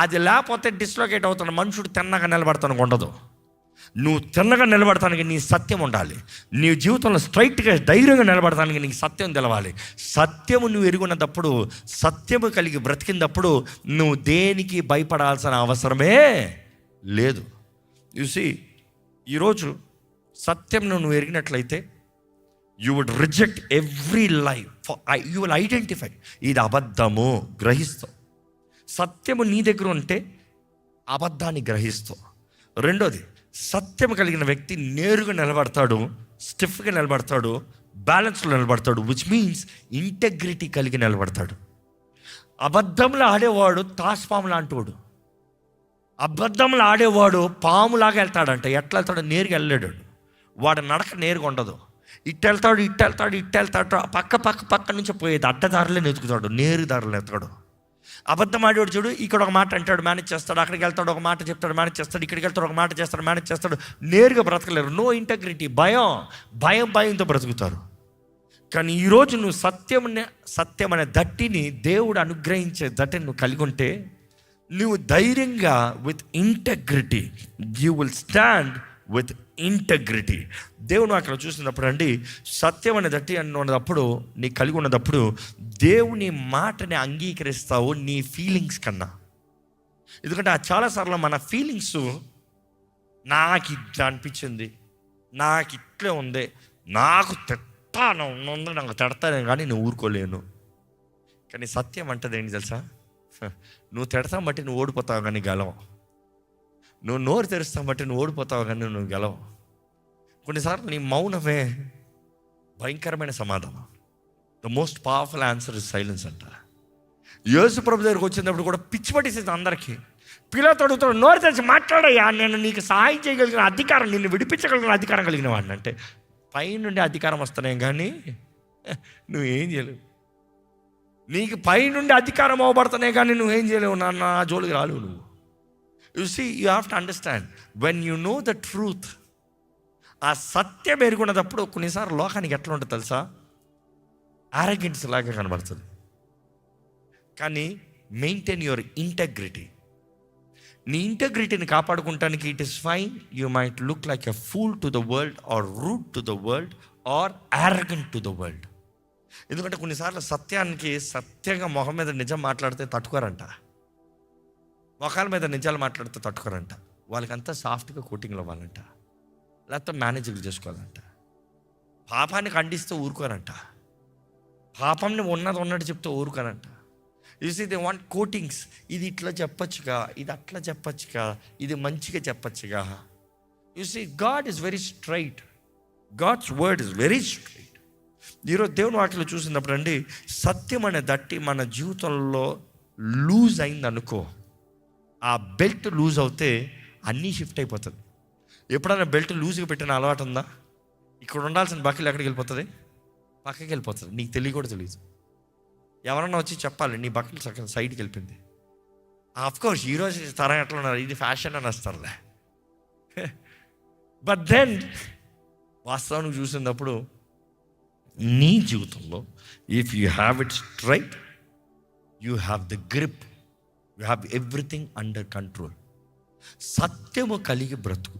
అది లేకపోతే డిస్లొకేట్ అవుతాడు. మనుషుడు తిన్నగా నిలబడతానికి ఉండదు. నువ్వు తిన్నగా నిలబడటానికి నీ సత్యం ఉండాలి. నీ జీవితంలో స్ట్రైట్గా ధైర్యంగా నిలబడటానికి నీకు సత్యం తెలవాలి. సత్యము నువ్వు ఎరుగున్నప్పుడు, సత్యము కలిగి బ్రతికినప్పుడు నువ్వు దేనికి భయపడాల్సిన అవసరమే లేదు. చూసి ఈరోజు సత్యం నువ్వు ఎరిగినట్లయితే you would reject every life. You will identify ఇది అబద్ధము, గ్రహిస్తావు. సత్యము నీ దగ్గర ఉంటే అబద్ధాన్ని గ్రహిస్తావు. రెండోది, సత్యం కలిగిన వ్యక్తి నేరుగా నిలబడతాడు, స్టిఫ్గా నిలబడతాడు, బ్యాలెన్స్లో నిలబడతాడు, విచ్ మీన్స్ ఇంటెగ్రిటీ కలిగి నిలబడతాడు. అబద్ధంలో ఆడేవాడు తాస్పాము లాంటివాడు. అబద్ధంలో ఆడేవాడు పాములాగా వెళ్తాడంట. ఎట్లా వెళ్తాడు? నేరుగా వెళ్ళాడు. వాడు నడక నేరుగా ఉండదు. ఇట్టు వెళ్తాడు, పక్క నుంచి పోయేది అడ్డదారులే నెతుకుతాడు, నేరు దారులు ఎత్తాడు. అబద్ధం ఆడేవాడు చూడు, ఇక్కడ ఒక మాట అంటాడు, మేనేజ్ చేస్తాడు, అక్కడికి వెళ్తాడు, ఒక మాట చెప్తాడు, మేనేజ్ చేస్తాడు, ఇక్కడికి వెళ్తాడు, ఒక మాట చేస్తాడు, మేనేజ్ చేస్తాడు. నేరుగా బ్రతకలేరు. No integrity. భయంతో బ్రతుకుతారు. కానీ ఈరోజు నువ్వు సత్యం అనే దట్టిని, దేవుడు అనుగ్రహించే దట్టిని నువ్వు కలిగి ఉంటే, నువ్వు ధైర్యంగా with integrity you will stand with integrity. దేవుడు అక్కడ చూసినప్పుడు అండి, సత్యం అనే దట్టి ఉన్నప్పుడు నీ కలిగి ఉన్నప్పుడు దేవుని మాటని అంగీకరిస్తావు నీ ఫీలింగ్స్ కన్నా. ఎందుకంటే చాలాసార్లు మన ఫీలింగ్స్, నాకు ఇట్లా అనిపించింది, నాకు ఇట్లే ఉంది, నాకు నాకు తిడతానే కానీ నేను ఊరుకోలేను. కానీ సత్యం అంటది ఏంటి తెలుసా? నువ్వు తిడతావు బట్టి నువ్వు ఓడిపోతావు కానీ గెలవు. నువ్వు నోరు తెరుస్తావు బట్టి నువ్వు ఓడిపోతావు కానీ నువ్వు గెలవు. కొన్నిసార్లు నీ మౌనమే భయంకరమైన సమాధానం. The most powerful answer is silence అంట. యేసు ప్రభు దగ్గరికి వచ్చినప్పుడు కూడా పిచ్చి పట్టేసేది అందరికీ. పిల్లతో అడుగుతాడు, నోరు తెరిచి మాట్లాడయ్యా, నేను నీకు సహాయం చేయగలిగిన అధికారం, నిన్ను విడిపించగలిగిన అధికారం కలిగిన వాడిని. అంటే పైనుండి అధికారం వస్తున్నాయి కానీ నువ్వేం చేయలేవు. నీకు పైనుండి అధికారం అవ్వబడుతున్నాయి కానీ నువ్వేం చేయలేవు. నా జోలికి రాలేవు నువ్వు. You see, you have to understand when you know the truth. ఆ సత్యం ఎరుగున్నప్పుడు కొన్నిసార్లు లోకానికి ఎట్లా ఉంటుంది తెలుసా? ఆరోగెన్స్ లాగా కనబడుతుంది. కానీ మెయింటైన్ యువర్ ఇంటగ్రిటీ. నీ ఇంటగ్రిటీని కాపాడుకుంటానికి it is fine. You might look like a fool to the world or rude to the world or arrogant to the world. ఎందుకంటే కొన్నిసార్లు సత్యంగా మొహం మీద నిజం మాట్లాడితే తట్టుకోరంట, మొఖాల మీద నిజాలు మాట్లాడితే తట్టుకోరంట. వాళ్ళకంతా సాఫ్ట్గా కోటింగ్లో అవ్వాలంట, లేకపోతే మేనేజర్లు చేసుకోవాలంట. పాపాన్ని ఖండిస్తూ ఊరుకోరంట, పాపంని ఉన్నట్టు చెప్తూ ఊరుకోరంట. You see they want coatings. ఇది ఇట్లా చెప్పచ్చుగా, ఇది అట్లా చెప్పచ్చుగా, ఇది మంచిగా చెప్పచ్చుగా. You see God is very straight. God's word is very straight. ఈరోజు దేవుని వాటిలో చూసినప్పుడు అండి, సత్యం అనే దట్టి మన జీవితంలో లూజ్ అయింది అనుకో, ఆ బెల్ట్ లూజ్ అవుతే అన్నీ షిఫ్ట్ అయిపోతుంది. ఎప్పుడైనా బెల్ట్ లూజ్గా పెట్టిన అలవాటు ఉందా? ఇక్కడ ఉండాల్సిన బకెల్ ఎక్కడికి వెళ్ళిపోతుంది? పక్కకి వెళ్ళిపోతుంది. నీకు కూడా తెలియదు. ఎవరన్నా వచ్చి చెప్పాలి, నీ బకెల్ సగం సైడ్కి వెళ్ళిపోయింది. ఆఫ్కోర్స్ ఈరోజు తరం ఎట్లా ఉన్నారు, ఇది ఫ్యాషన్ అని వస్తారులే. బట్ దెన్ వాస్తవానికి చూసినప్పుడు నీ జీవితంలో if you have it straight, you have the grip, you have everything under control. సత్యము కలిగి బ్రతుకు.